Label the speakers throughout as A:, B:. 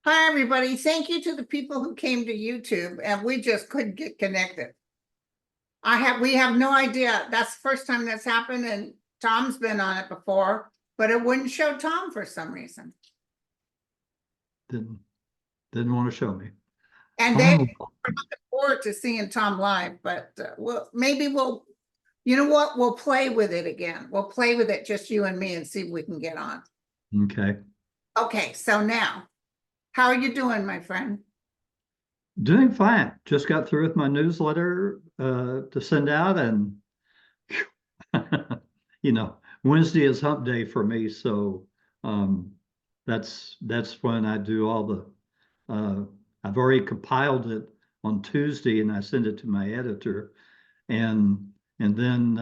A: Hi, everybody. Thank you to the people who came to YouTube, and we just couldn't get connected. We have no idea. That's the first time that's happened, and Tom's been on it before, but it wouldn't show Tom for some reason.
B: Didn't want to show me.
A: And they were looking forward to seeing Tom live, but maybe you know what? We'll play with it again. We'll play with it, just you and me, and see if we can get on.
B: Okay.
A: Okay, so now, how are you doing, my friend?
B: Doing fine. Just got through with my newsletter to send out, and Wednesday is hump day for me, so that's when I do all the I've already compiled it on Tuesday and I send it to my editor, and then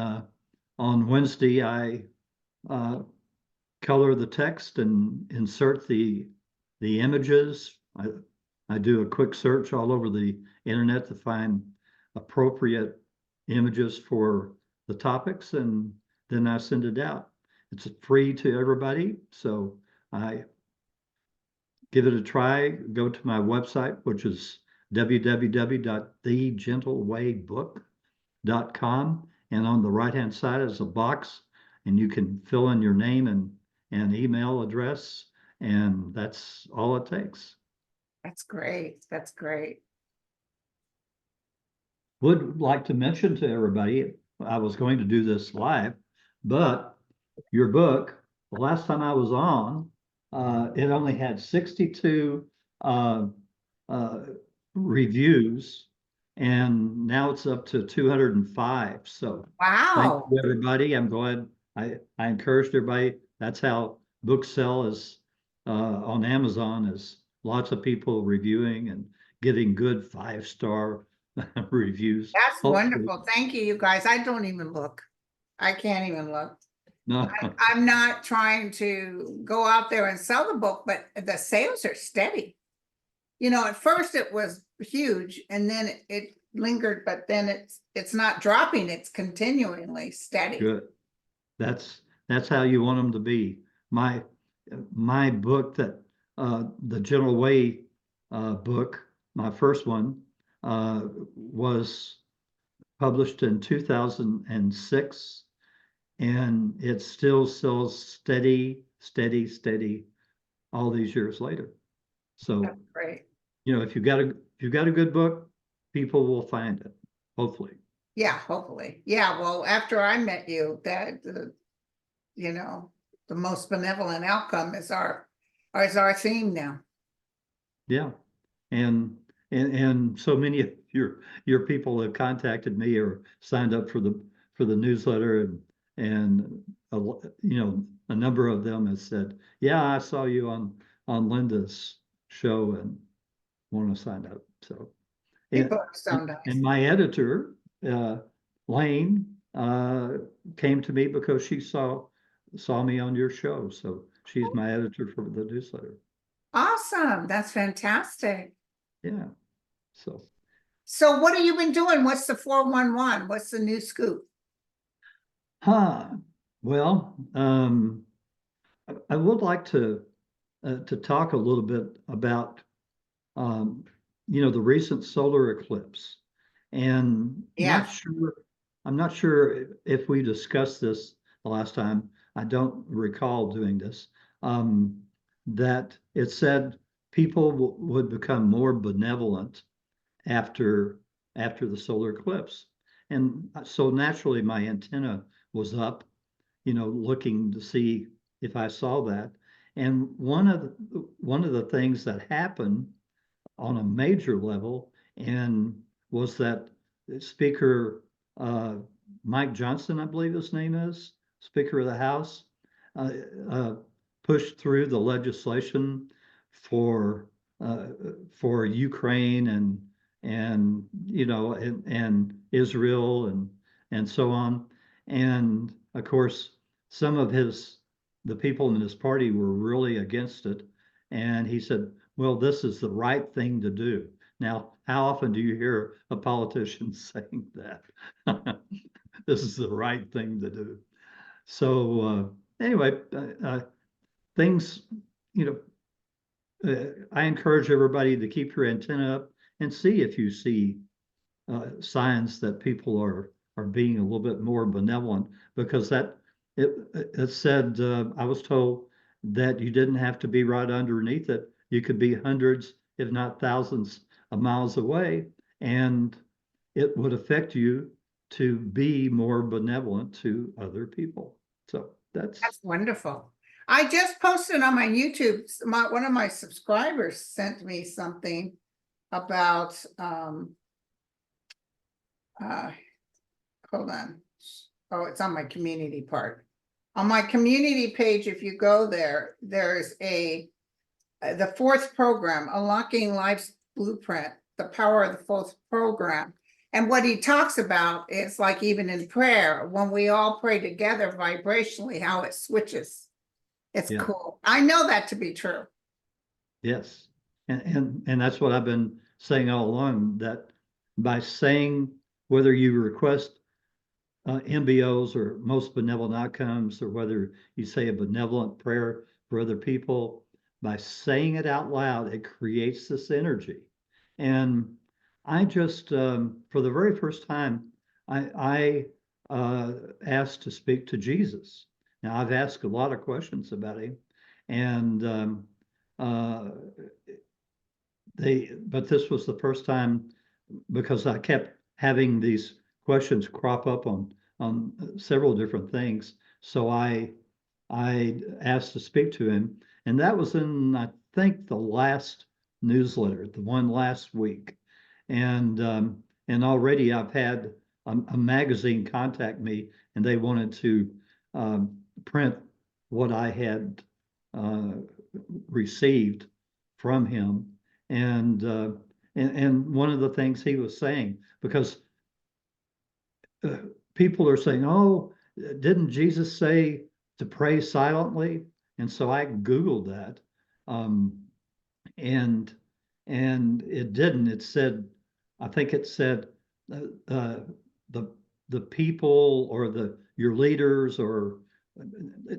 B: on Wednesday I color the text and insert the images. I do a quick search all over the internet to find appropriate images for the topics, and then I send it out. It's free to everybody, so I give it a try. Go to my website, which is www.thegentleWayBook.com, and on the right-hand side is a box, and you can fill in your name and email address, and that's all it takes.
A: That's great. That's great.
B: Would like to mention to everybody, I was going to do this live, but your book, the last time I was on, it only had 62 reviews, and now it's up to 205. So thank
A: Wow.
B: you, everybody. I'm glad I encouraged everybody. That's how books sell, is on Amazon, is lots of people reviewing and getting good 5-star reviews.
A: That's
B: Hopefully.
A: wonderful. Thank you, you guys. I don't even look. I can't even look.
B: No.
A: I'm not trying to go out there and sell the book, but the sales are steady. At first it was huge, and then it lingered, but then it's not dropping. It's continually steady.
B: Good. That's how you want them to be. My book, that the General Way book, my first one, was published in 2006, and it still sells steady all these years later. So
A: that's great.
B: If you've got a good book, people will find it, hopefully.
A: Yeah, hopefully. Yeah, well, after I met you, that the most benevolent outcome is our theme now.
B: Yeah. And so many of your people have contacted me or signed up for the newsletter, and a number of them has said, yeah, I saw you on Linda's show and want to sign up. So
A: People are so nice.
B: And my editor, Lane, came to me because she saw me on your show, so she's my editor for the newsletter.
A: Awesome. That's fantastic.
B: Yeah.
A: So what have you been doing? What's the 411? What's the new scoop?
B: Well, I would like to talk a little bit about the recent solar eclipse, and
A: Yeah.
B: I'm not sure if we discussed this the last time. I don't recall doing this. That it said people would become more benevolent after the solar eclipse, and so naturally my antenna was up, looking to see if I saw that. And one of the things that happened on a major level and was that Speaker Mike Johnson, I believe his name is, Speaker of the House, pushed through the legislation for Ukraine and Israel and so on. And of course, some of the people in his party were really against it. And he said, well, this is the right thing to do. Now, how often do you hear a politician saying that? This is the right thing to do. So anyway, things, I encourage everybody to keep your antenna up and see if you see signs that people are being a little bit more benevolent, because it said, I was told that you didn't have to be right underneath it. You could be hundreds, if not thousands of miles away, and it would affect you to be more benevolent to other people. So
A: That's wonderful. I just posted on my YouTube, one of my subscribers sent me something about, hold on. Oh, it's on my community part. On my community page, if you go there, there's the fourth program, Unlocking Life's Blueprint, the power of the fourth program. And what he talks about is like, even in prayer, when we all pray together vibrationally, how it switches. It's cool. I know that to be true.
B: Yes. And that's what I've been saying all along, that by saying, whether you request MBOs or most benevolent outcomes, or whether you say a benevolent prayer for other people, by saying it out loud, it creates this energy. And I just, for the very first time, I asked to speak to Jesus. Now, I've asked a lot of questions about him, and but this was the first time, because I kept having these questions crop up on several different things. So I asked to speak to him, and that was in, I think, the last newsletter, the one last week. And already I've had a magazine contact me, and they wanted to print what I had received from him. And one of the things he was saying, because people are saying, oh, didn't Jesus say to pray silently? And so I Googled that. And it didn't. It said, I think it said the people, or your leaders, or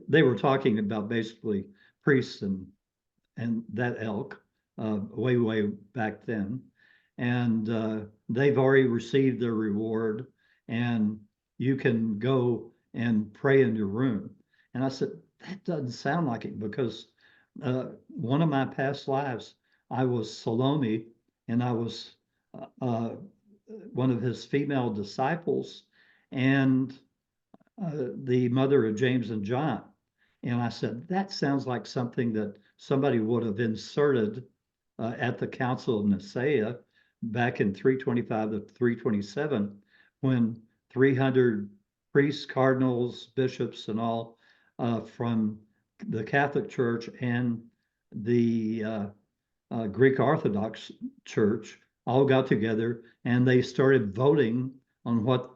B: they were talking about basically priests and that ilk, way back then. And they've already received their reward, and you can go and pray in your room. And I said, that doesn't sound like it, because one of my past lives, I was Salome, and I was one of his female disciples, and the mother of James and John. And I said, that sounds like something that somebody would have inserted at the Council of Nicaea back in 325 to 327, when 300 priests, cardinals, bishops, and all from the Catholic Church and the Greek Orthodox Church all got together, and they started voting on what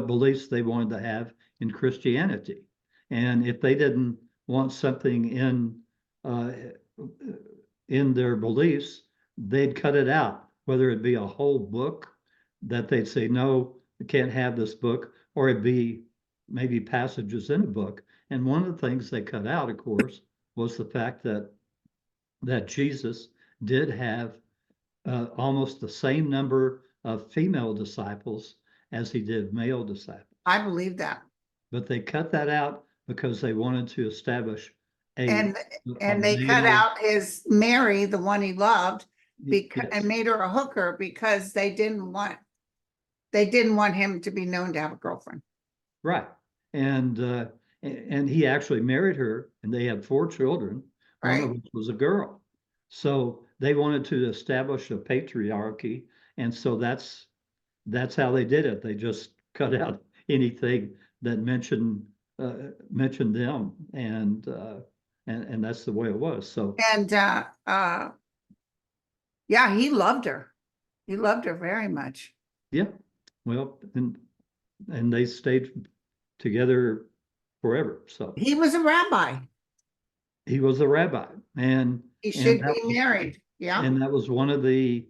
B: beliefs they wanted to have in Christianity. And if they didn't want something in their beliefs, they'd cut it out, whether it be a whole book that they'd say, no, you can't have this book, or it'd be maybe passages in a book. And one of the things they cut out, of course, was the fact that Jesus did have almost the same number of female disciples as he did male disciples.
A: I believe that.
B: But they cut that out because they wanted to establish
A: and they cut out his Mary, the one he loved, and made her a hooker, because they didn't want him to be known to have a girlfriend.
B: Right. And he actually married her, and they had 4 children, one of which was a girl. So they wanted to establish a patriarchy, and so that's how they did it. They just cut out anything that mentioned them, and that's the way it was. So
A: yeah, he loved her. He loved her very much.
B: Yeah. Well, and they stayed together forever. So
A: he was a rabbi.
B: He was a rabbi, and
A: he should be married. Yeah.
B: And that was one of the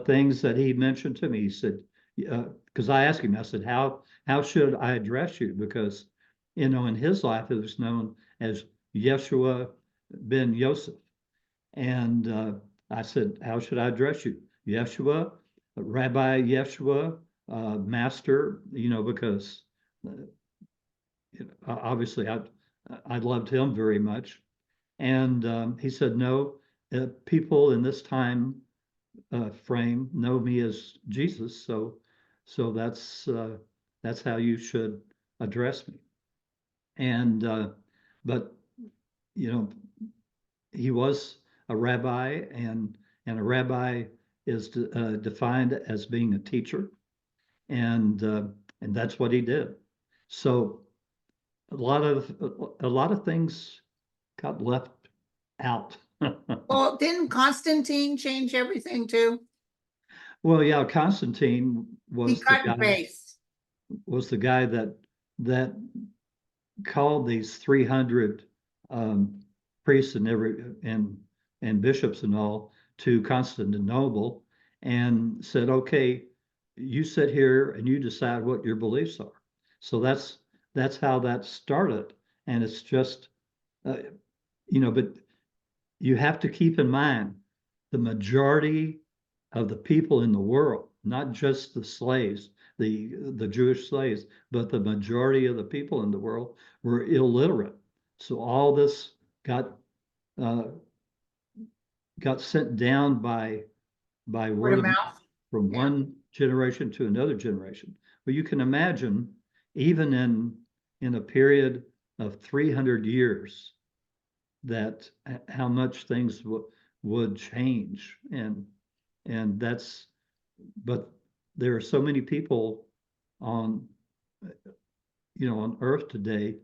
B: things that he mentioned to me. He said, because I asked him, I said, how should I address you? Because, in his life, it was known as Yeshua ben Yosef. And I said, how should I address you? Yeshua, Rabbi Yeshua, Master, because obviously I loved him very much. And he said, no, people in this time frame know me as Jesus. So that's how you should address me. And but he was a rabbi, and a rabbi is defined as being a teacher, and that's what he did. So a lot of things got left out.
A: Well, didn't Constantine change everything too?
B: Well, yeah, Constantine
A: He cut and paste.
B: was the guy that called these 300 priests and bishops and all to Constantinople and said, okay, you sit here and you decide what your beliefs are. So that's how that started. And it's just, but you have to keep in mind the majority of the people in the world, not just the slaves, the Jewish slaves, but the majority of the people in the world were illiterate. So all this got sent down by word of mouth from one generation to another generation. But you can imagine, even in a period of 300 years, that how much things would change, and that's, but there are so many people on on earth today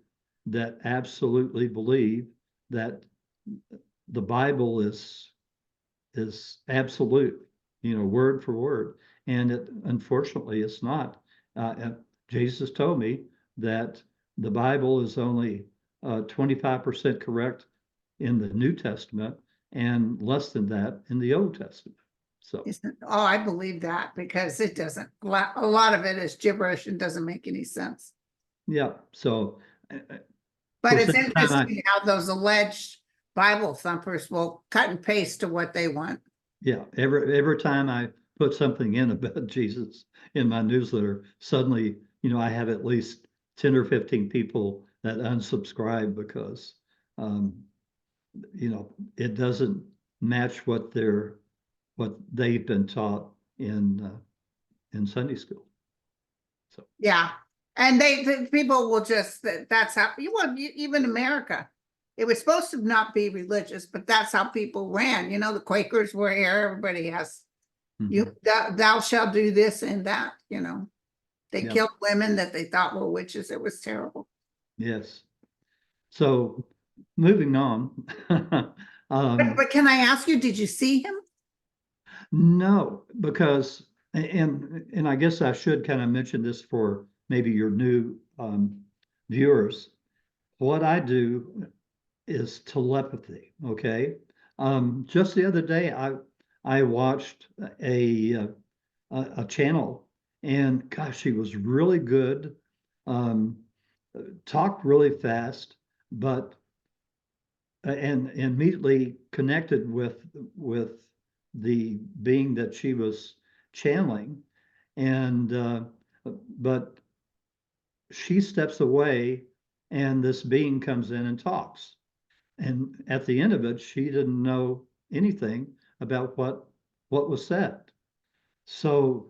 B: that absolutely believe that the Bible is absolute, word for word, and unfortunately it's not. Jesus told me that the Bible is only 25% correct in the New Testament and less than that in the Old Testament. So,
A: oh, I believe that, because it doesn't, a lot of it is gibberish and doesn't make any sense.
B: yeah. So,
A: but it's interesting how those alleged Bible thumpers will cut and paste to what they want.
B: Yeah. Every time I put something in about Jesus in my newsletter, suddenly, I have at least 10 or 15 people that unsubscribe because, it doesn't match what they've been taught in Sunday school. So
A: yeah, and the people will just, that's how even America, it was supposed to not be religious, but that's how people ran. The Quakers were here. Everybody has thou shalt do this and that. They killed women that they thought were witches. It was terrible.
B: Yes. So moving on.
A: But can I ask you, did you see him?
B: No, because, and I guess I should kind of mention this for maybe your new viewers. What I do is telepathy. Okay. Just the other day, I watched a channel, and gosh, she was really good. Talked really fast, but and immediately connected with the being that she was channeling, and but she steps away, and this being comes in and talks, and at the end of it, she didn't know anything about what was said. So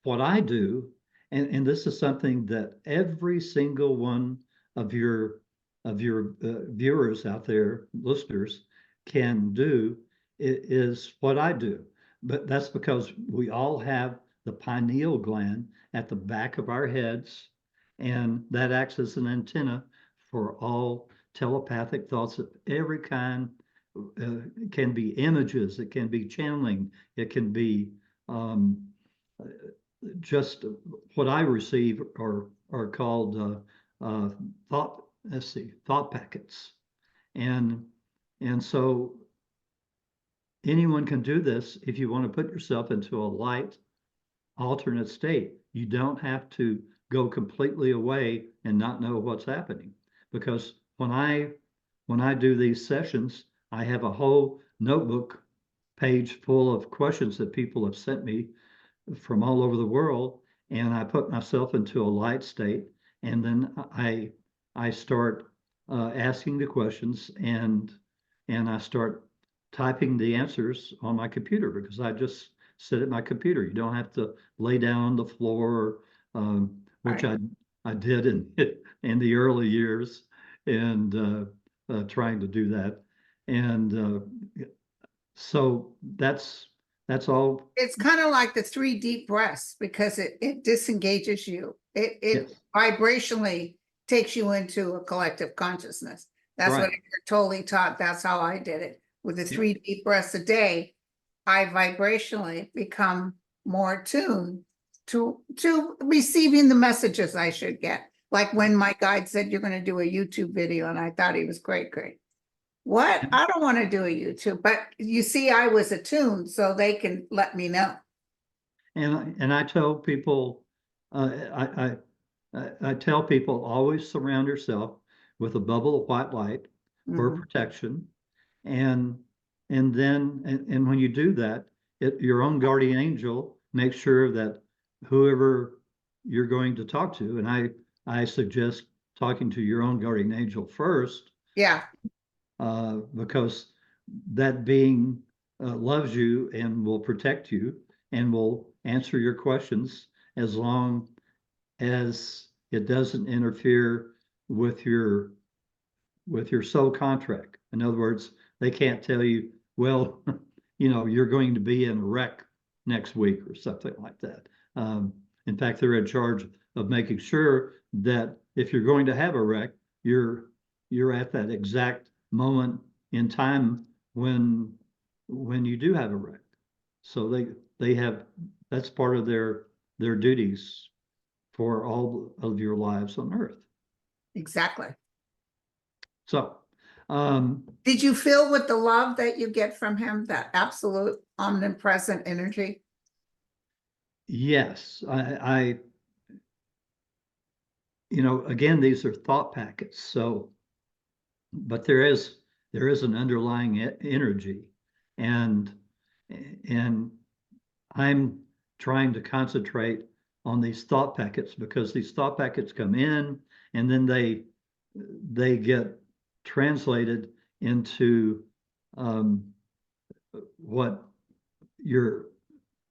B: what I do, and this is something that every single one of your viewers out there, listeners, can do, is what I do. But that's because we all have the pineal gland at the back of our heads, and that acts as an antenna for all telepathic thoughts of every kind. It can be images, it can be channeling, it can be just what I receive are called thought packets, and so anyone can do this if you want to put yourself into a light alternate state. You don't have to go completely away and not know what's happening, because when I do these sessions, I have a whole notebook page full of questions that people have sent me from all over the world, and I put myself into a light state, and then I start asking the questions, and I start typing the answers on my computer, because I just sit at my computer. You don't have to lay down on the floor, which
A: Right.
B: I did in the early years, and trying to do that. And so that's all.
A: It's kind of like the 3 deep breaths, because it disengages you. It
B: Yes,
A: vibrationally takes you into a collective consciousness. That's what
B: right.
A: you're totally taught. That's how I did it. With the
B: Yeah.
A: 3 deep breaths a day, I vibrationally become more attuned to receiving the messages I should get. Like when my guide said, you're going to do a YouTube video, and I thought he was great. What? I don't want to do a YouTube, but you see, I was attuned, so they can let me know.
B: And I tell people, I tell people, always surround yourself with a bubble of white light for
A: Mhm.
B: protection, and and when you do that, your own guardian angel makes sure that whoever you're going to talk to, and I suggest talking to your own guardian angel first,
A: Yeah,
B: because that being loves you and will protect you and will answer your questions, as long as it doesn't interfere with your soul contract. In other words, they can't tell you, well, you're going to be in a wreck next week or something like that. In fact, they're in charge of making sure that if you're going to have a wreck, you're at that exact moment in time when you do have a wreck. So they have, that's part of their duties for all of your lives on Earth.
A: exactly.
B: So, um,
A: Did you feel with the love that you get from him, that absolute omnipresent energy?
B: yes, again, these are thought packets. So, but there is an underlying energy, and and I'm trying to concentrate on these thought packets, because these thought packets come in, and then they get translated into um, what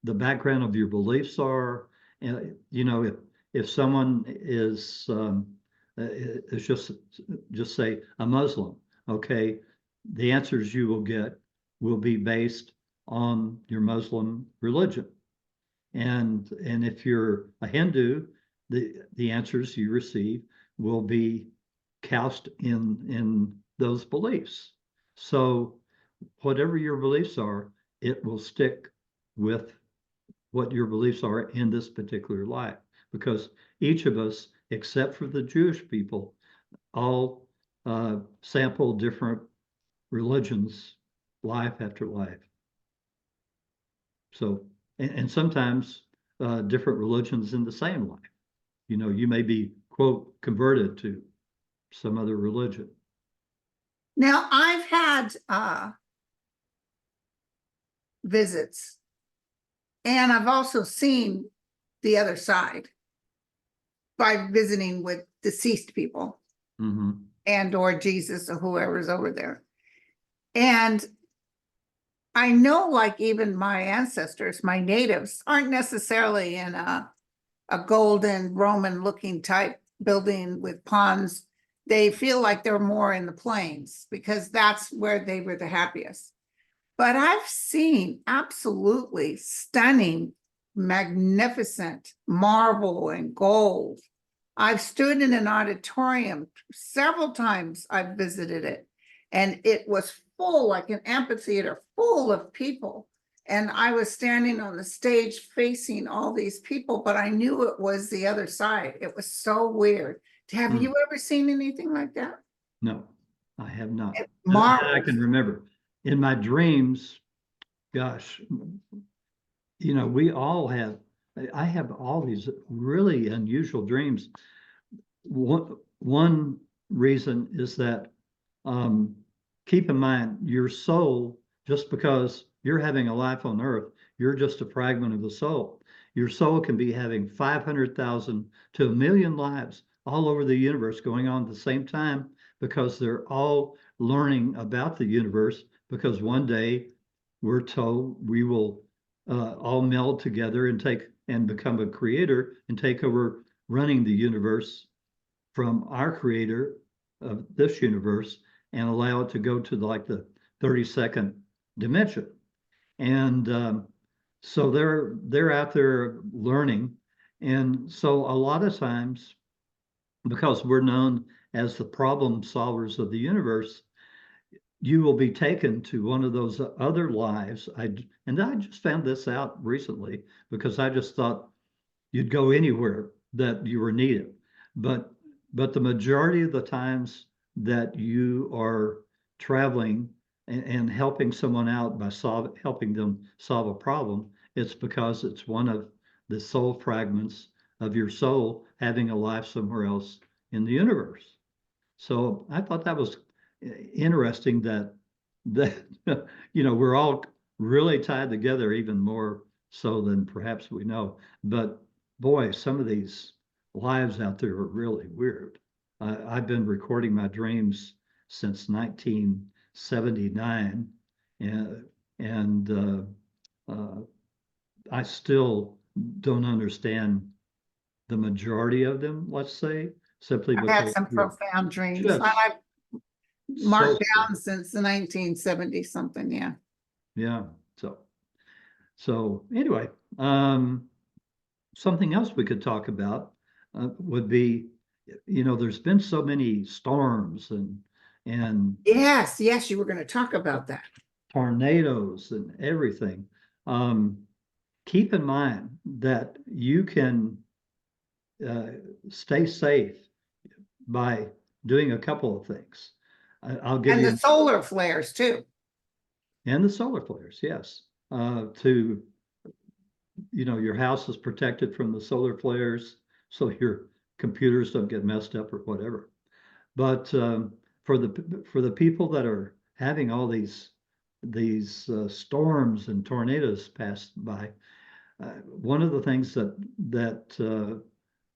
B: the background of your beliefs are. And if someone is just say a Muslim, okay, the answers you will get will be based on your Muslim religion. And if you're a Hindu, the answers you receive will be cast in those beliefs. So whatever your beliefs are, it will stick with what your beliefs are in this particular life, because each of us, except for the Jewish people, all sample different religions life after life. So, and sometimes different religions in the same life. You may be, quote, converted to some other religion.
A: Now, I've had visits, and I've also seen the other side by visiting with deceased people
B: Mm-hmm.
A: and or Jesus or whoever's over there. And I know, like, even my ancestors, my natives, aren't necessarily in a golden Roman looking type building with ponds. They feel like they're more in the plains, because that's where they were the happiest. But I've seen absolutely stunning, magnificent marble and gold. I've stood in an auditorium several times. I've visited it, and it was full, like an amphitheater, full of people. And I was standing on the stage facing all these people, but I knew it was the other side. It was so weird. Have you ever seen anything like that?
B: No, I have not. That I
A: Marvelous.
B: can remember. In my dreams, gosh, we all have, I have all these really unusual dreams. One reason is that, keep in mind, your soul just because you're having a life on earth, you're just a fragment of the soul. Your soul can be having 500,000 to 1,000,000 lives all over the universe going on at the same time, because they're all learning about the universe, because one day we're told we will all meld together and become a creator and take over running the universe from our creator of this universe, and allow it to go to like the 32nd dimension. And so they're out there learning. And so a lot of times, because we're known as the problem solvers of the universe, you will be taken to one of those other lives. And I just found this out recently, because I just thought you'd go anywhere that you were needed. But the majority of the times that you are traveling and helping someone out by helping them solve a problem, it's because it's one of the soul fragments of your soul having a life somewhere else in the universe. So I thought that was interesting, that we're all really tied together, even more so than perhaps we know. But boy, some of these lives out there are really weird. I've been recording my dreams since 1979, and I still don't understand the majority of them, let's say, simply
A: I've had
B: because
A: some profound dreams.
B: just
A: I've
B: so
A: marked down since the 1970 something, yeah.
B: yeah. So anyway, something else we could talk about would be, there's been so many storms and
A: Yes, yes, you were going to talk about that.
B: tornadoes and everything. Keep in mind that you can stay safe by doing a couple of things. I'll give
A: And
B: you
A: the solar flares too.
B: and the solar flares, yes. Your house is protected from the solar flares, so your computers don't get messed up or whatever. But for the people that are having all these storms and tornadoes pass by, one of the things that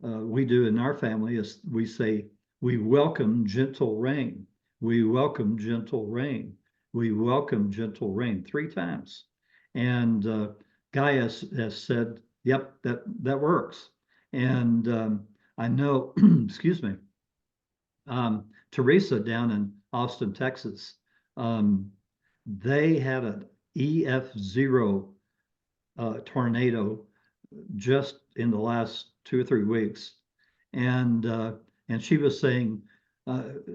B: we do in our family is we say, we welcome gentle rain. We welcome gentle rain. We welcome gentle rain 3 times. And Guy has said, yep, that works. And I know, excuse me, Teresa down in Austin, Texas, they had an EF0 tornado just in the last 2 or 3 weeks, and she was saying,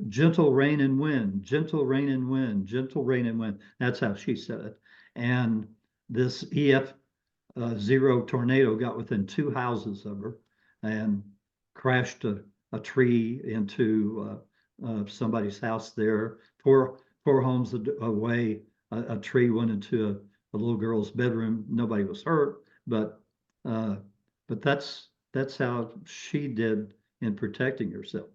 B: gentle rain and wind, gentle rain and wind, gentle rain and wind. That's how she said it. And this EF0 tornado got within 2 houses of her and crashed a tree into somebody's house there. Four homes away, a tree went into a little girl's bedroom. Nobody was hurt, but that's how she did in protecting herself.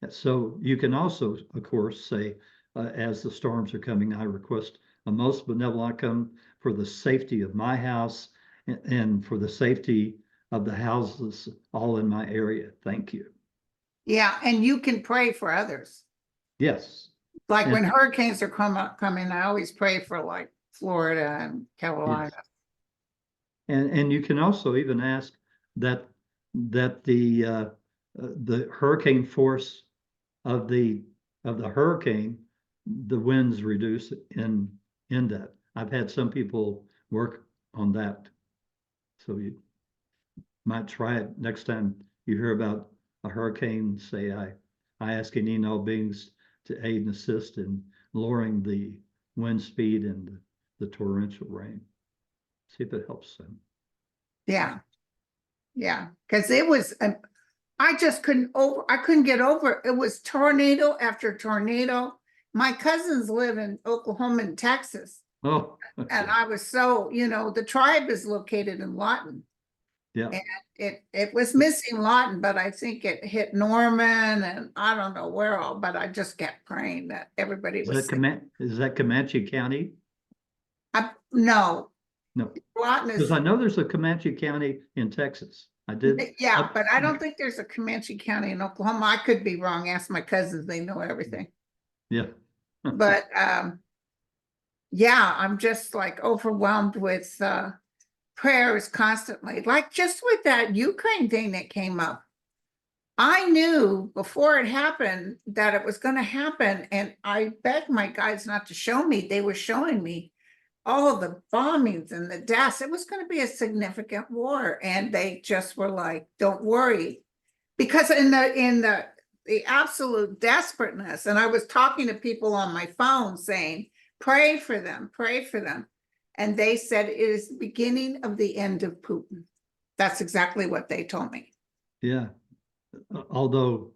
B: So you can also, of course, say, as the storms are coming, I request a most benevolent outcome for the safety of my house and for the safety of the houses all in my area. Thank you.
A: Yeah, and you can pray for others.
B: Yes.
A: Like
B: And,
A: when hurricanes are coming, I always pray for like Florida and Carolina.
B: yes. And you can also even ask that the hurricane force of the hurricane, the winds reduce in that. I've had some people work on that. So you might try it next time you hear about a hurricane. Say, I ask any and all beings to aid and assist in lowering the wind speed and the torrential rain. See if it helps them.
A: Yeah. Yeah. Because it was, I couldn't get over it. It was tornado after tornado. My cousins live in Oklahoma and Texas.
B: Oh,
A: And I was so, the tribe is located in Lawton.
B: yeah.
A: And it was missing Lawton, but I think it hit Norman and I don't know where all, but I just kept praying that everybody was safe.
B: Is that Comanche County?
A: No,
B: No,
A: Lawton
B: because
A: is,
B: I know there's a Comanche County in Texas. I did.
A: yeah, but I don't think there's a Comanche County in Oklahoma. I could be wrong. Ask my cousins, they know everything.
B: Yeah.
A: But yeah, I'm just like overwhelmed with prayers constantly. Like just with that Ukraine thing that came up. I knew before it happened that it was going to happen, and I begged my guides not to show me. They were showing me all of the bombings and the deaths. It was going to be a significant war, and they just were like, "Don't worry," because in the absolute desperateness, and I was talking to people on my phone saying, "Pray for them, pray for them," and they said it is the beginning of the end of Putin. That's exactly what they told me.
B: Yeah. Although,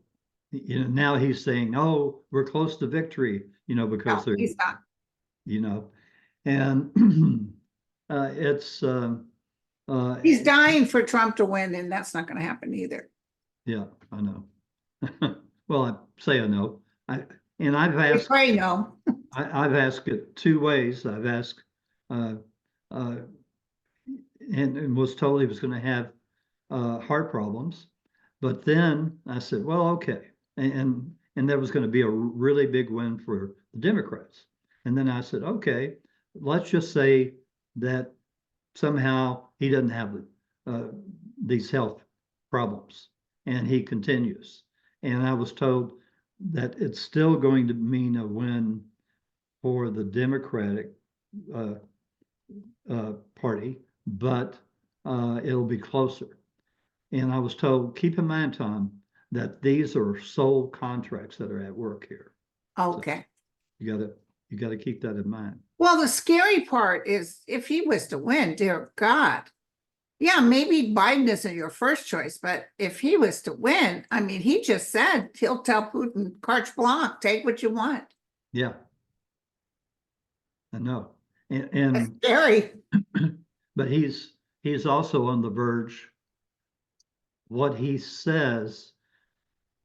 B: now he's saying, "Oh, we're close to victory," because
A: No,
B: they're,
A: he's not.
B: and it's
A: He's dying for Trump to win, and that's not going to happen either.
B: yeah, I know. Well, I say I know. I've
A: We
B: asked,
A: pray no.
B: I've asked it two ways. I've asked, uh, uh, and was told he was going to have heart problems. But then I said, well, okay. And that was going to be a really big win for the Democrats. And then I said, okay, let's just say that somehow he doesn't have these health problems and he continues. And I was told that it's still going to mean a win for the Democratic Party, but it'll be closer. And I was told, keep in mind, Tom, that these are sole contracts that are at work here.
A: Okay.
B: So you gotta keep that in mind.
A: Well, the scary part is if he was to win, dear God. Yeah, maybe Biden isn't your first choice, but if he was to win, I mean, he just said he'll tell Putin, carte blanche, take what you want.
B: Yeah. I know.
A: That's
B: And
A: scary.
B: but he's also on the verge. What he says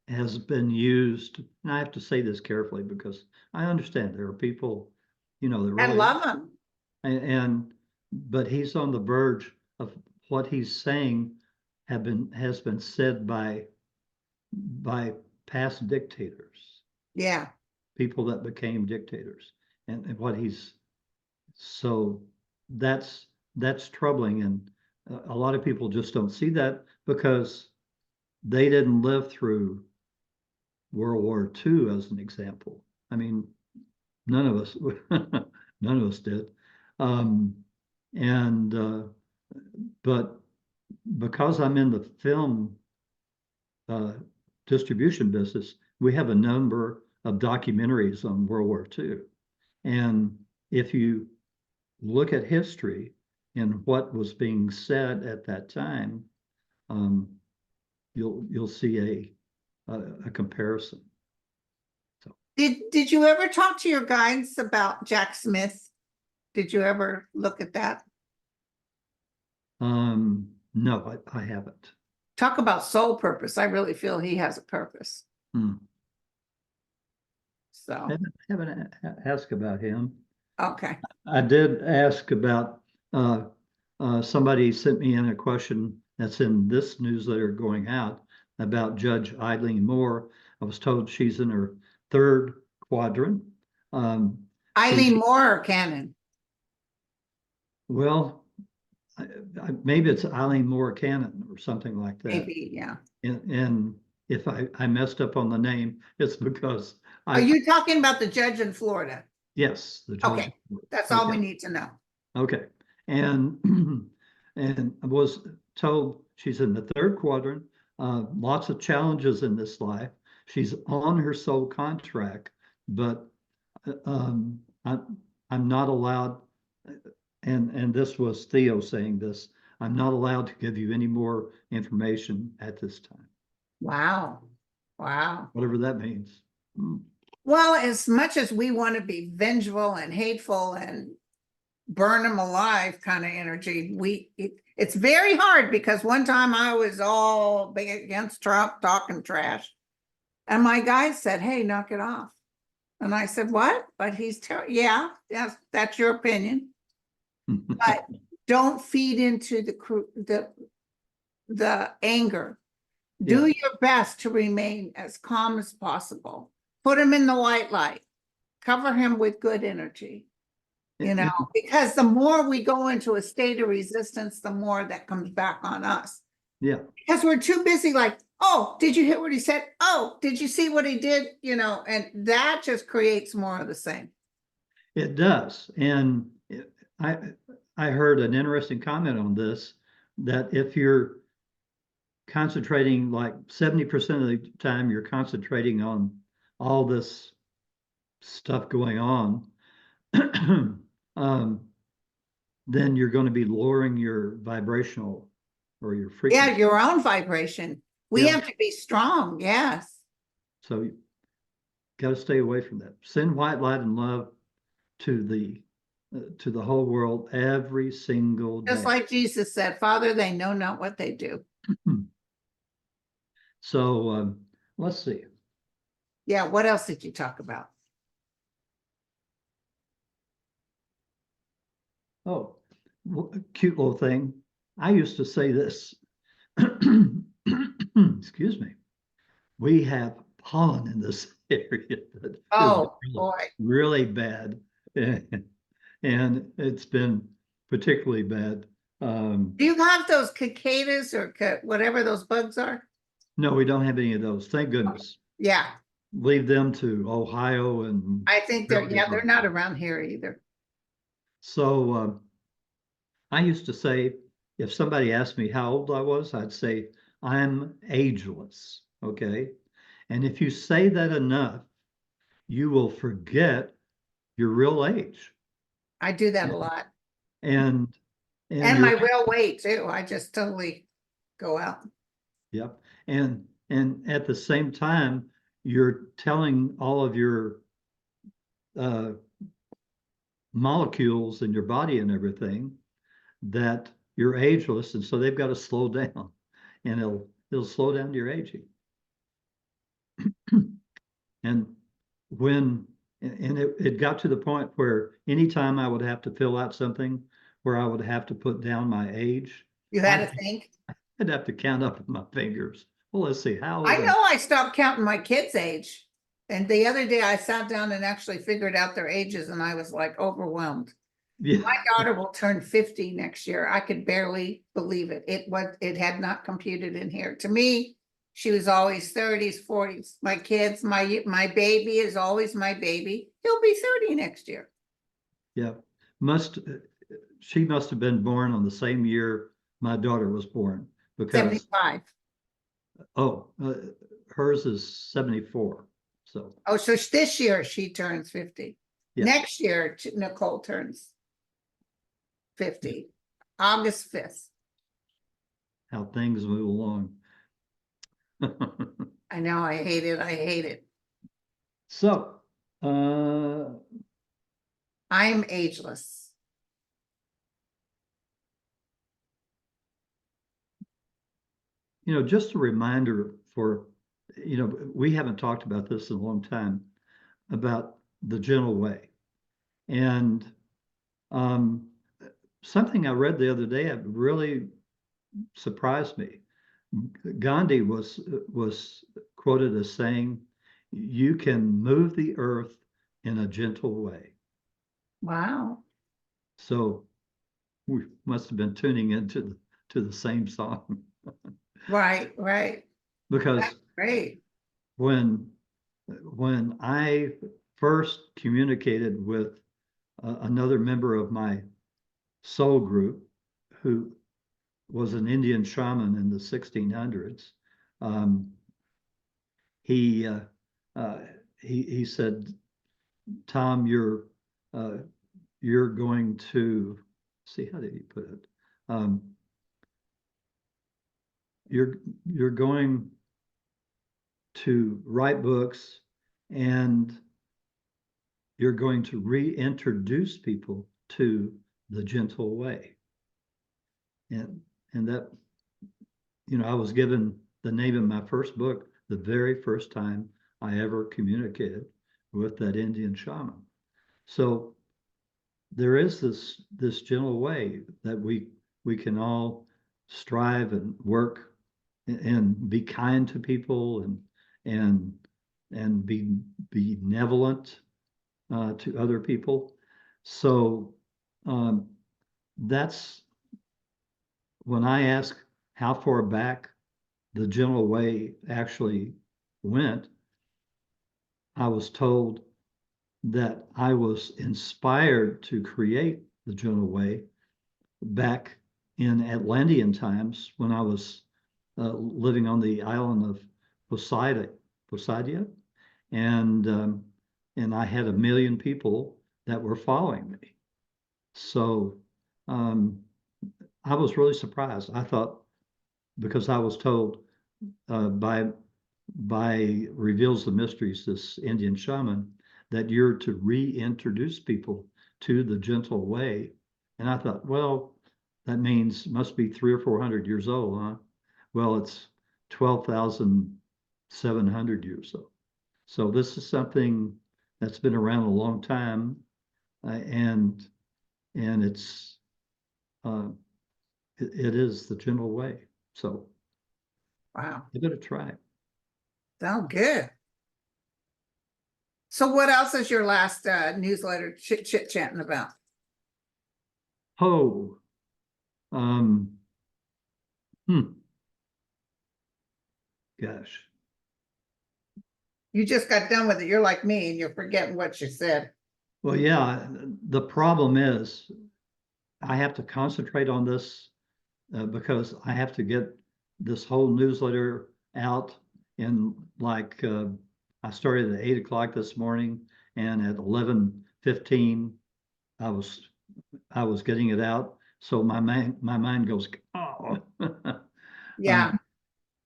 B: has been used, and I have to say this carefully because I understand there are people, that
A: I
B: really,
A: love him.
B: but he's on the verge of what he's saying has been said by past dictators,
A: Yeah.
B: people that became dictators, and what he's so that's troubling, and a lot of people just don't see that because they didn't live through World War II as an example. I mean, none of us none of us did. Um, and but because I'm in the film uh, distribution business, we have a number of documentaries on World War II. And if you look at history and what was being said at that time, you'll see a comparison. So
A: Did you ever talk to your guides about Jack Smith? Did you ever look at that?
B: no, I haven't.
A: Talk about soul purpose. I really feel he has a purpose. So,
B: Haven't asked about him.
A: okay.
B: I did ask about somebody sent me in a question that's in this newsletter going out about Judge Eileen Moore. I was told she's in her third quadrant.
A: Eileen Moore or Cannon?
B: Well, maybe it's Eileen Moore Cannon or something like that.
A: Maybe, yeah.
B: And if I messed up on the name, it's because
A: Are you talking about the judge in Florida?
B: Yes, the judge.
A: Okay, that's all we need to know.
B: Okay, and and I was told she's in the third quadrant. Lots of challenges in this life. She's on her soul contract, but I'm not allowed. And this was Theo saying this. I'm not allowed to give you any more information at this time.
A: Wow. Wow.
B: Whatever that means.
A: Well, as much as we want to be vengeful and hateful and burn them alive kind of energy, it's very hard because one time I was all big against Trump, talking trash. And my guy said, hey, knock it off. And I said, what? But he's yeah, yes, that's your opinion. But don't feed into the anger. Do your best to remain as calm as possible. Put him in the white light. Cover him with good energy. Because the more we go into a state of resistance, the more that comes back on us.
B: Yeah.
A: Because we're too busy like, oh, did you hear what he said? Oh, did you see what he did? And that just creates more of the same.
B: It does. And I heard an interesting comment on this, that if you're concentrating like 70% of the time, you're concentrating on all this stuff going on, then you're going to be lowering your vibrational or your frequency.
A: Yeah, your own vibration. We have to be strong. Yes.
B: So you got to stay away from that. Send white light and love to the whole world every single day.
A: Just like Jesus said, Father, they know not what they do.
B: So let's see.
A: Yeah, what else did you talk about?
B: Oh, cute little thing. I used to say this. Excuse me. We have pollen in this area.
A: Oh, boy.
B: Really bad. And it's been particularly bad.
A: Do you have those cicadas or whatever those bugs are?
B: No, we don't have any of those. Thank goodness.
A: Yeah.
B: Leave them to Ohio and
A: I think they're not around here either.
B: So I used to say, if somebody asked me how old I was, I'd say, I'm ageless. Okay. And if you say that enough, you will forget your real age.
A: I do that a lot.
B: And
A: my real weight too. I just totally go out.
B: Yep. And at the same time, you're telling all of your molecules in your body and everything that you're ageless, and so they've got to slow down, and it'll slow down your aging. And it got to the point where anytime I would have to fill out something where I would have to put down my age,
A: you had to think.
B: I'd have to count up with my fingers. Well, let's see how.
A: I know I stopped counting my kids' age. And the other day I sat down and actually figured out their ages, and I was like overwhelmed. Yeah. My daughter will turn 50 next year. I could barely believe it. It had not computed in here. To me, she was always 30s, 40s. My kids, my baby is always my baby. He'll be 30 next year. Yeah.
B: She must have been born on the same year my daughter was born, because
A: 75.
B: Oh, hers is 74. So
A: this year she turns 50. Yeah. Next year Nicole turns 50. August 5th.
B: How things move along.
A: I know, I hate it.
B: So
A: I'm ageless.
B: Just a reminder for, we haven't talked about this in a long time, about the gentle way. And something I read the other day that really surprised me. Gandhi was quoted as saying, "You can move the earth in a gentle way."
A: Wow.
B: So we must have been tuning into the same song.
A: Right.
B: Because
A: that's great.
B: When I first communicated with another member of my soul group, who was an Indian shaman in the 1600s, he said, "Tom, you're going to see, how did he put it? You're going to write books, and you're going to reintroduce people to the gentle way." And that, I was given the name of my first book the very first time I ever communicated with that Indian shaman. So there is this gentle way that we can all strive and work and be kind to people and be benevolent to other people. So that's when I ask how far back the gentle way actually went, I was told that I was inspired to create the gentle way back in Atlantean times when I was living on the island of Poseidon, and I had 1 million people that were following me. So I was really surprised. I thought, because I was told by Reveals the Mysteries, this Indian shaman, that you're to reintroduce people to the gentle way. And I thought, well, that means must be 300 or 400 years old, huh? Well, it's 12,700 years old. So this is something that's been around a long time, and it's it is the gentle way. So
A: Wow.
B: give it a try.
A: Sound good. So what else is your last newsletter chit-chatting about?
B: Oh, gosh.
A: You just got done with it. You're like me and you're forgetting what you said.
B: Well, yeah, the problem is I have to concentrate on this because I have to get this whole newsletter out in like I started at 8 o'clock this morning, and at 11:15 I was getting it out. So my mind goes, oh.
A: Yeah.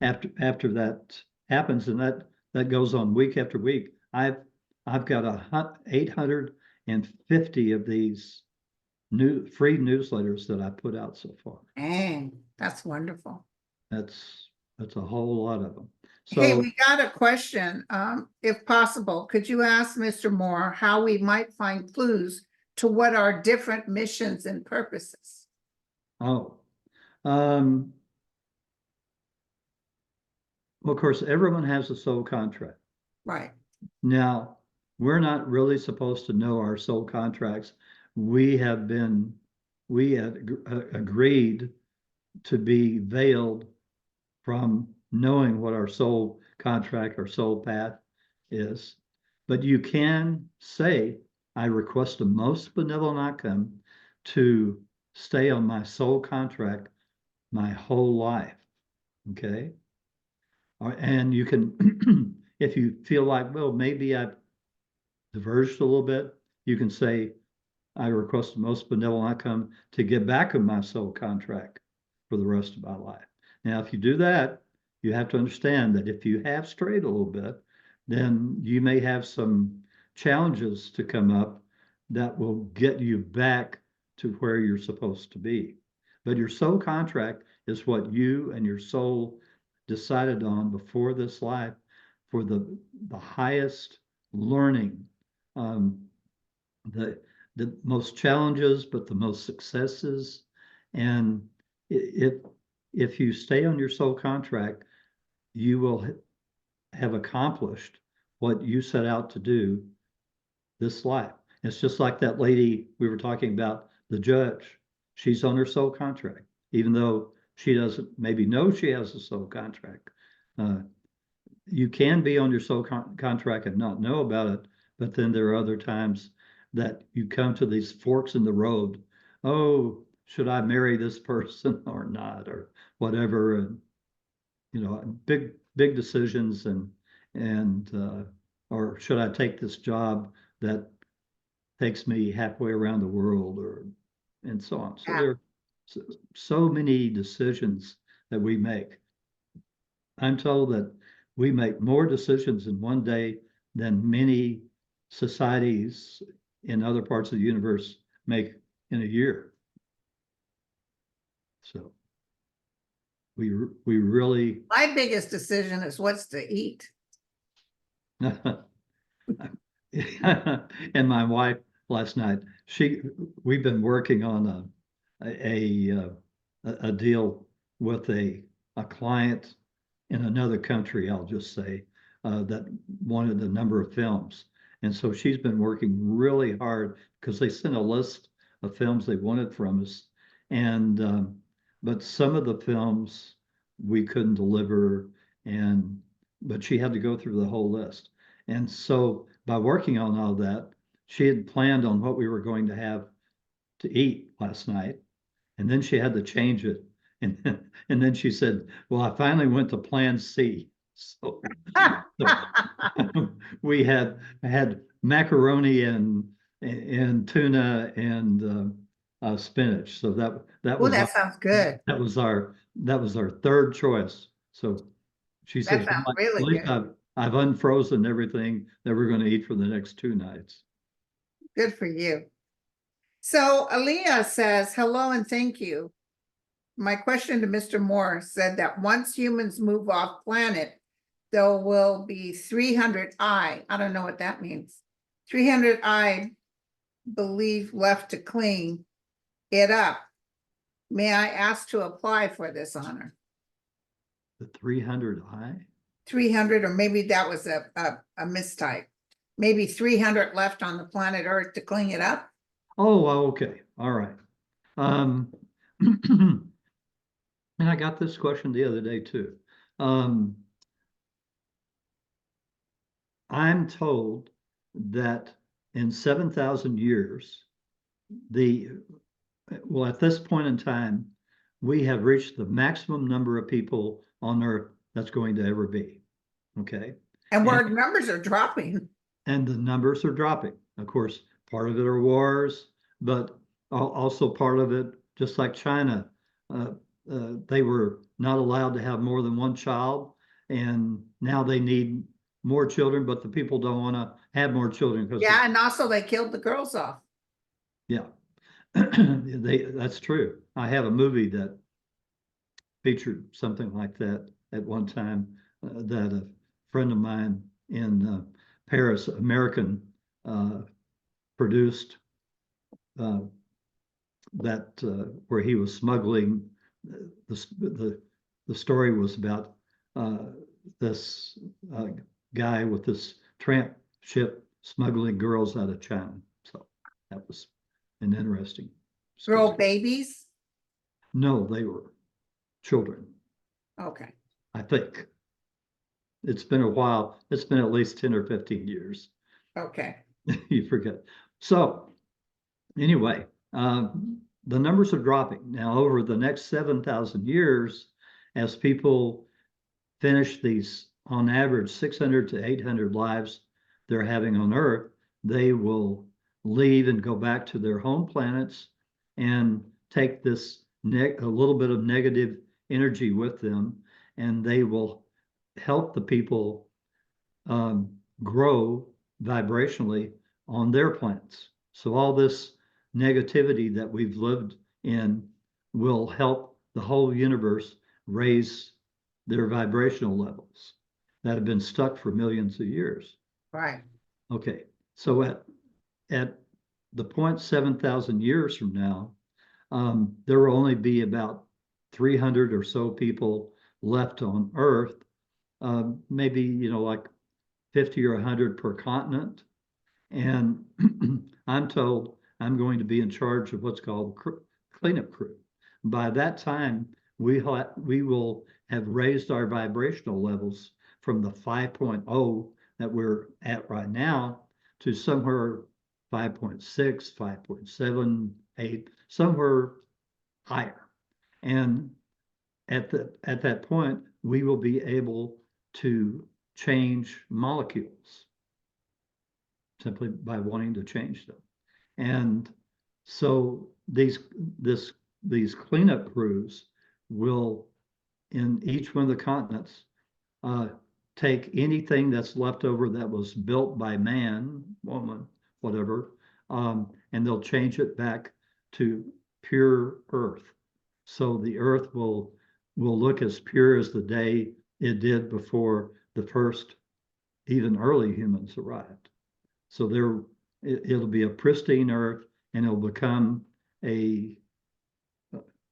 B: After that happens, and that goes on week after week. I've got 850 of these new free newsletters that I put out so far.
A: Dang, that's wonderful.
B: That's a whole lot of them.
A: Hey,
B: So
A: we got a question. If possible, could you ask Mr. Moore how we might find clues to what are different missions and purposes?
B: well, of course, everyone has a soul contract.
A: Right.
B: Now, we're not really supposed to know our soul contracts. We had agreed to be veiled from knowing what our soul contract or soul path is. But you can say, I request a most benevolent outcome to stay on my soul contract my whole life. Okay. And you can, if you feel like, well, maybe I've diverged a little bit, you can say, I request the most benevolent outcome to get back on my soul contract for the rest of my life. Now, if you do that, you have to understand that if you have strayed a little bit, then you may have some challenges to come up that will get you back to where you're supposed to be. But your soul contract is what you and your soul decided on before this life for the highest learning, the most challenges, but the most successes. And if you stay on your soul contract, you will have accomplished what you set out to do this life. It's just like that lady we were talking about, the judge. She's on her soul contract, even though she doesn't maybe know she has a soul contract. You can be on your soul contract and not know about it, but then there are other times that you come to these forks in the road. Oh, should I marry this person or not, or whatever? And big decisions, and or should I take this job that takes me halfway around the world, and so on. So there are so many decisions that we make. I'm told that we make more decisions in one day than many societies in other parts of the universe make in a year. So we really.
A: My biggest decision is what's to eat.
B: And my wife last night, we've been working on a deal with a client in another country, I'll just say, that wanted a number of films. And so she's been working really hard because they sent a list of films they wanted from us. And but some of the films we couldn't deliver, but she had to go through the whole list. And so by working on all that, she had planned on what we were going to have to eat last night, and then she had to change it. And then she said, well, I finally went to plan C. So, we had macaroni and tuna and spinach. So that
A: Oh,
B: was
A: that sounds good.
B: that was our third choice. So she
A: That
B: says,
A: sounds
B: well, at
A: really
B: least
A: good.
B: I've unfrozen everything that we're going to eat for the next 2 nights.
A: Good for you. So Aaliyah says, hello and thank you. My question to Mr. Moore said that once humans move off planet, there will be 300 I don't know what that means. 300 I believe left to clean it up. May I ask to apply for this honor?
B: The 300 I?
A: 300, or maybe that was a mistype. Maybe 300 left on the planet Earth to clean it up.
B: Oh, okay. All right. And I got this question the other day too. I'm told that in 7,000 years, at this point in time, we have reached the maximum number of people on Earth that's going to ever be. Okay.
A: And where numbers are dropping.
B: And the numbers are dropping. Of course, part of it are wars, but also part of it, just like China, they were not allowed to have more than one child, and now they need more children, but the people don't want to have more children because
A: Yeah, and also they killed the girls off.
B: yeah, that's true. I have a movie that featured something like that at one time, that a friend of mine in Paris, American, produced, that where he was smuggling. The story was about this guy with this tramp ship smuggling girls out of China. So that was an interesting
A: Girl
B: story.
A: babies?
B: No, they were children,
A: Okay.
B: I think. It's been a while. It's been at least 10 or 15 years.
A: Okay.
B: You forget. So anyway, the numbers are dropping. Now, over the next 7,000 years, as people finish these, on average, 600 to 800 lives they're having on Earth, they will leave and go back to their home planets and take this a little bit of negative energy with them, and they will help the people grow vibrationally on their planets. So all this negativity that we've lived in will help the whole universe raise their vibrational levels that have been stuck for millions of years.
A: Right.
B: Okay, so at the point 7,000 years from now, there will only be about 300 or so people left on Earth, maybe, like 50 or 100 per continent. And I'm told I'm going to be in charge of what's called cleanup crew. By that time, we will have raised our vibrational levels from the 5.0 that we're at right now to somewhere 5.6, 5.7, 8, somewhere higher. And at that point, we will be able to change molecules simply by wanting to change them. And so these cleanup crews will, in each one of the continents, take anything that's left over that was built by man, woman, whatever, and they'll change it back to pure earth. So the earth will look as pure as the day it did before the first, even early humans arrived. So it'll be a pristine earth, and it'll become a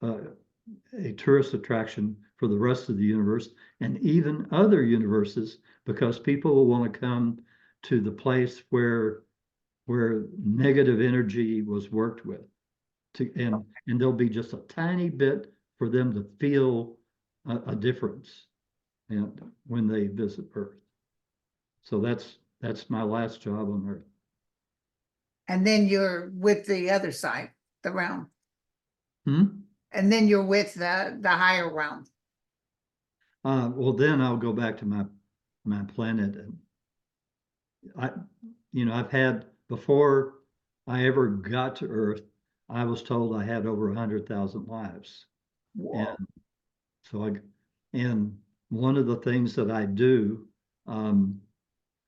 B: a tourist attraction for the rest of the universe and even other universes, because people will want to come to the place where negative energy was worked with, and there'll be just a tiny bit for them to feel a difference, and when they visit Earth. So that's my last job on Earth.
A: And then you're with the other side, the realm.
B: Hmm?
A: And then you're with the higher realm.
B: Well, then I'll go back to my planet, and I've had, before I ever got to Earth, I was told I had over 100,000 lives.
A: Whoa.
B: And so and one of the things that I do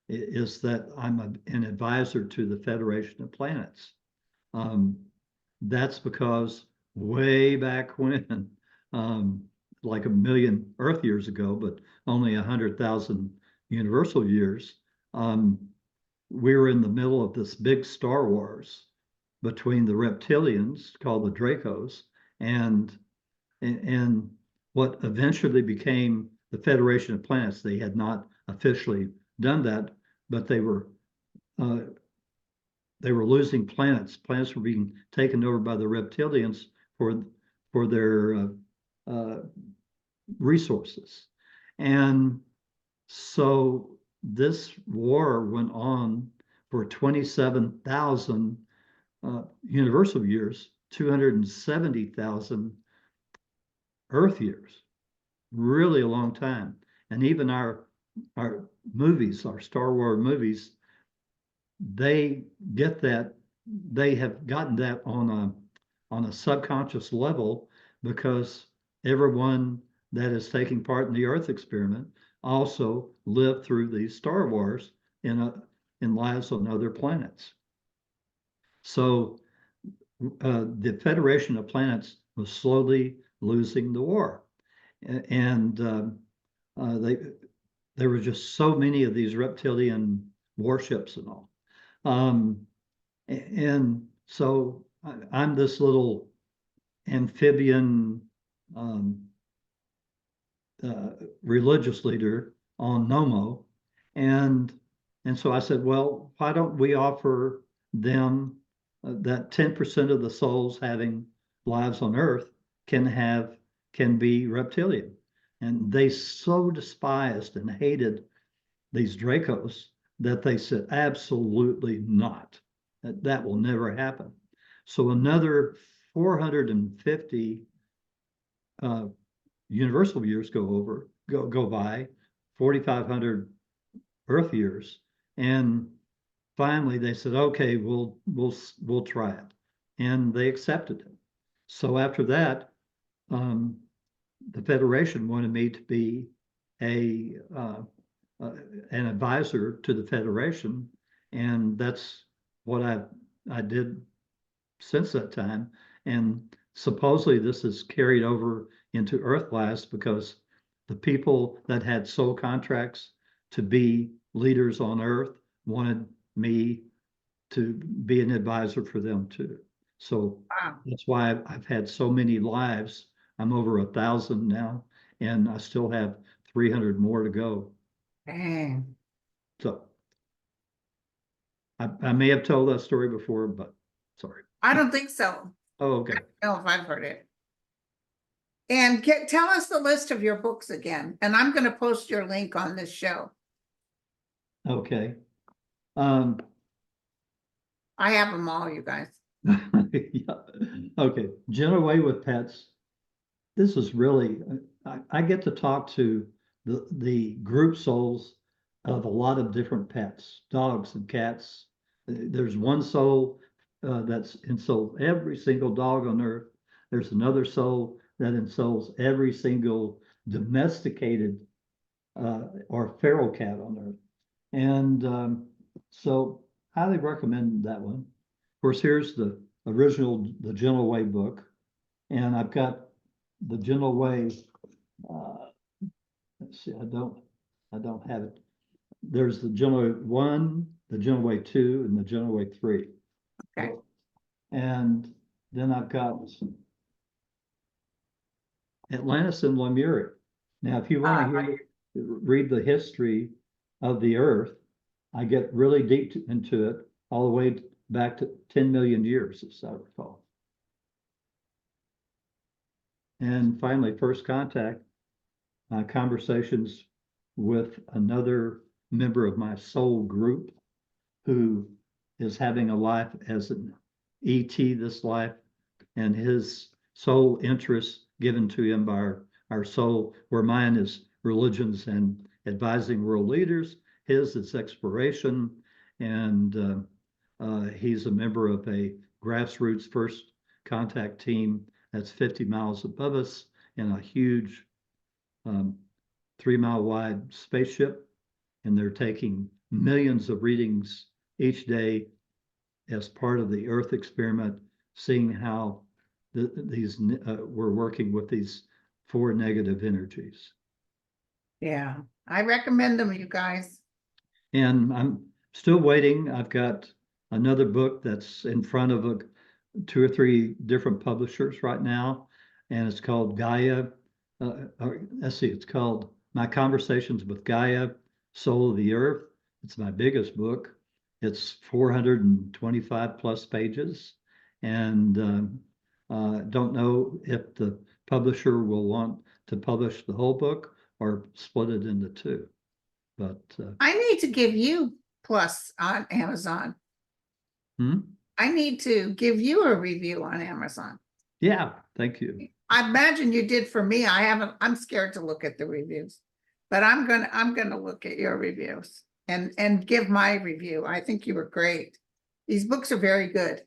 B: is that I'm an advisor to the Federation of Planets. That's because way back when, like a million Earth years ago, but only 100,000 universal years, we were in the middle of this big Star Wars between the reptilians, called the Dracos, and what eventually became the Federation of Planets. They had not officially done that, but they were losing planets. Planets were being taken over by the reptilians for their resources, and so this war went on for 27,000 universal years, 270,000 Earth years, really a long time. And even our movies, our Star Wars movies, they get that, they have gotten that on a subconscious level, because everyone that is taking part in the Earth experiment also lived through these Star Wars in lives on other planets. So the Federation of Planets was slowly losing the war, and there were just so many of these reptilian warships and all. And so I'm this little amphibian religious leader on Nomo, and so I said, well, why don't we offer them that 10% of the souls having lives on Earth can be reptilian. And they so despised and hated these Dracos that they said, absolutely not. That will never happen. So another 450 universal years go by, 4,500 Earth years, and finally they said, okay, we'll try it, and they accepted it. So after that, the Federation wanted me to be an advisor to the Federation, and that's what I did since that time. And supposedly this is carried over into Earth-class, because the people that had soul contracts to be leaders on Earth wanted me to be an advisor for them too. So
A: Wow.
B: that's why I've had so many lives. I'm over 1,000 now, and I still have 300 more to go.
A: Dang.
B: So I may have told that story before, but sorry.
A: I don't think so.
B: Oh, okay.
A: I don't know if I've heard it. And tell us the list of your books again, and I'm going to post your link on this show.
B: Okay.
A: I have them all, you guys.
B: Yeah. Okay. Gentle Way with Pets. This is really, I get to talk to the group souls of a lot of different pets, dogs and cats. There's one soul that's ensouls every single dog on Earth. There's another soul that ensouls every single domesticated or feral cat on Earth. And so highly recommend that one. Of course, here's the original, the Gentle Way book. And I've got the Gentle Way, let's see, I don't have it. There's the Gentle Way 1, the Gentle Way 2, and the Gentle Way 3.
A: Okay.
B: And then I've got Atlantis and Lemuria. Now, if you want to read the history of the Earth, I get really deep into it, all the way back to 10 million years, as I recall. And finally, first contact, conversations with another member of my soul group who is having a life as an ET this life, and his sole interest given to him by our soul, where mine is religions and advising world leaders, his is exploration, and he's a member of a grassroots first contact team that's 50 miles above us in a huge 3-mile wide spaceship, and they're taking millions of readings each day as part of the Earth experiment, seeing how we're working with these 4 negative energies.
A: Yeah, I recommend them, you guys.
B: And I'm still waiting. I've got another book that's in front of 2 or 3 different publishers right now, and it's called Gaia. Let's see, it's called My Conversations with Gaia, Soul of the Earth. It's my biggest book. It's 425 plus pages, and don't know if the publisher will want to publish the whole book or split it into 2. But
A: I need to give you plus on Amazon. I need to give you a review on Amazon.
B: Yeah, thank you.
A: I imagine you did for me. I'm scared to look at the reviews, but I'm gonna look at your reviews and give my review. I think you were great. These books are very good.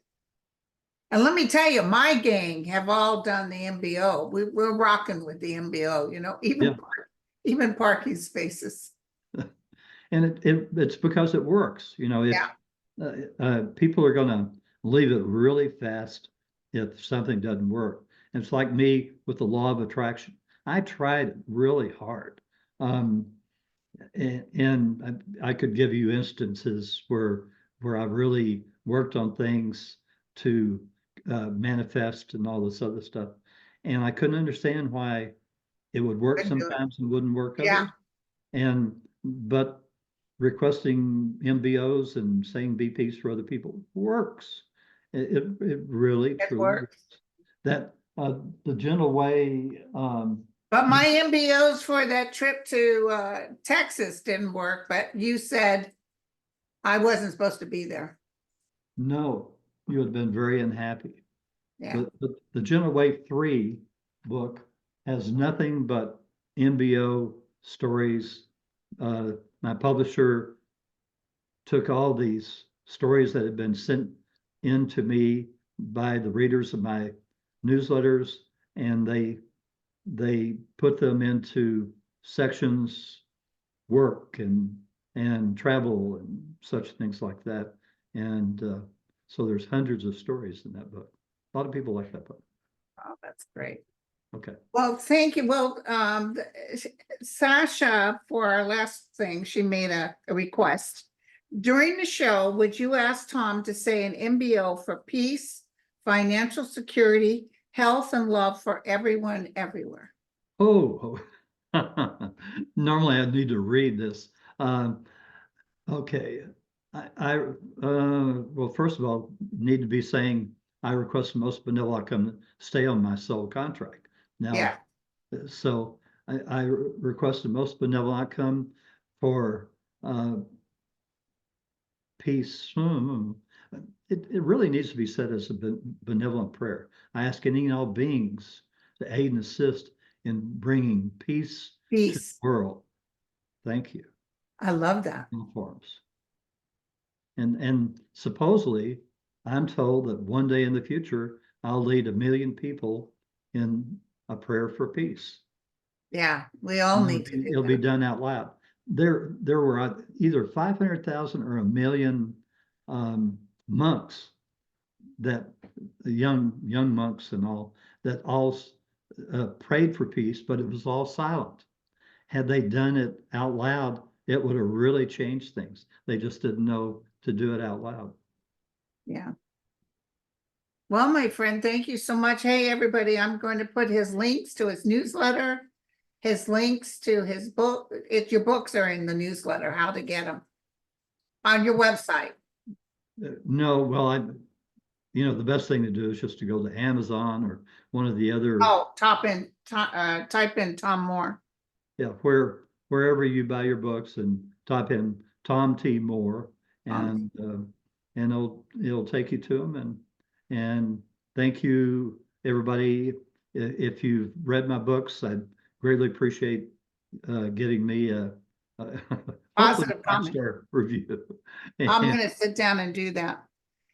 A: And let me tell you, my gang have all done the MBO. We're rocking with the MBO, you know, even parking spaces.
B: And it's because it works. You know, if people are going to leave it really fast if something doesn't work. And it's like me with the law of attraction. I tried really hard. And I could give you instances where I really worked on things to manifest and all this other stuff. And I couldn't understand why it would work sometimes and wouldn't work others. But requesting MBOs and saying BPs for other people works. It really truly works. That the gentle way.
A: But my MBOs for that trip to Texas didn't work, but you said I wasn't supposed to be there.
B: No, you would have been very unhappy.
A: Yeah.
B: The Gentle Way 3 book has nothing but MBO stories. My publisher took all these stories that had been sent in to me by the readers of my newsletters, and they put them into sections, work and travel and such things like that. And so there's hundreds of stories in that book. A lot of people like that book.
A: Oh, that's great.
B: Okay.
A: Well, thank you. Well, Sasha, for our last thing, she made a request. During the show, would you ask Tom to say an MBO for peace, financial security, health, and love for everyone, everywhere?
B: Oh, normally I need to read this. Okay. Well, first of all, need to be saying I request the most benevolent outcome to stay on my soul contract. Now,
A: Yeah.
B: So I request the most benevolent outcome for peace. It really needs to be said as a benevolent prayer. I ask any and all beings to aid and assist in bringing peace to the world. Thank you.
A: I love that.
B: In forms. And supposedly, I'm told that one day in the future, I'll lead 1 million people in a prayer for peace.
A: Yeah, we all need to.
B: It'll be done out loud. There were either 500,000 or 1 million monks, that young monks and all, that all prayed for peace, but it was all silent. Had they done it out loud, it would have really changed things. They just didn't know to do it out loud.
A: Yeah. Well, my friend, thank you so much. Hey, everybody, I'm going to put his links to his newsletter, his links to his book. If your books are in the newsletter, how to get them on your website.
B: No, well, the best thing to do is just to go to Amazon or one of the other,
A: Oh, type in Tom Moore.
B: yeah, wherever you buy your books and type in Tom T. Moore, and it'll take you to them. And thank you, everybody. If you've read my books, I greatly appreciate getting me a hopefully
A: Positive comment.
B: 5-star review.
A: I'm gonna sit down and do that.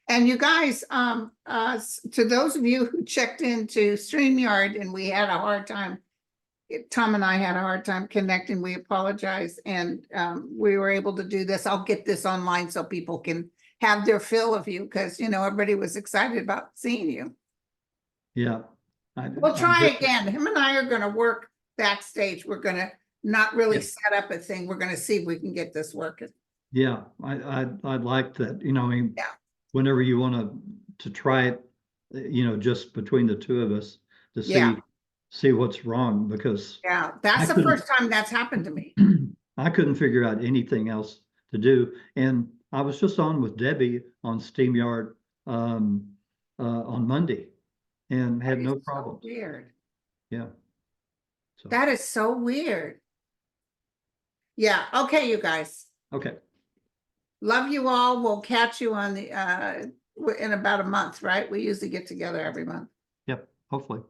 A: And you guys, to those of you who checked into StreamYard and we had a hard time, Tom and I had a hard time connecting, we apologize, and we were able to do this. I'll get this online so people can have their fill of you, because everybody was excited about seeing you.
B: Yeah.
A: We'll try again. Him and I are gonna work backstage. We're gonna not really set up a thing. We're gonna see if we can get this working.
B: Yeah, I'd like that, I mean,
A: Yeah.
B: whenever you want to try it, just between the two of us to
A: Yeah.
B: see what's wrong, because
A: Yeah, that's the first time that's happened to me.
B: I couldn't figure out anything else to do. And I was just on with Debbie on Steamyard on Monday and had no problem.
A: So weird.
B: Yeah. So,
A: That is so weird. Yeah, okay, you guys.
B: okay.
A: Love you all. We'll catch you on the in about a month, right? We usually get together every month.
B: Yep, hopefully.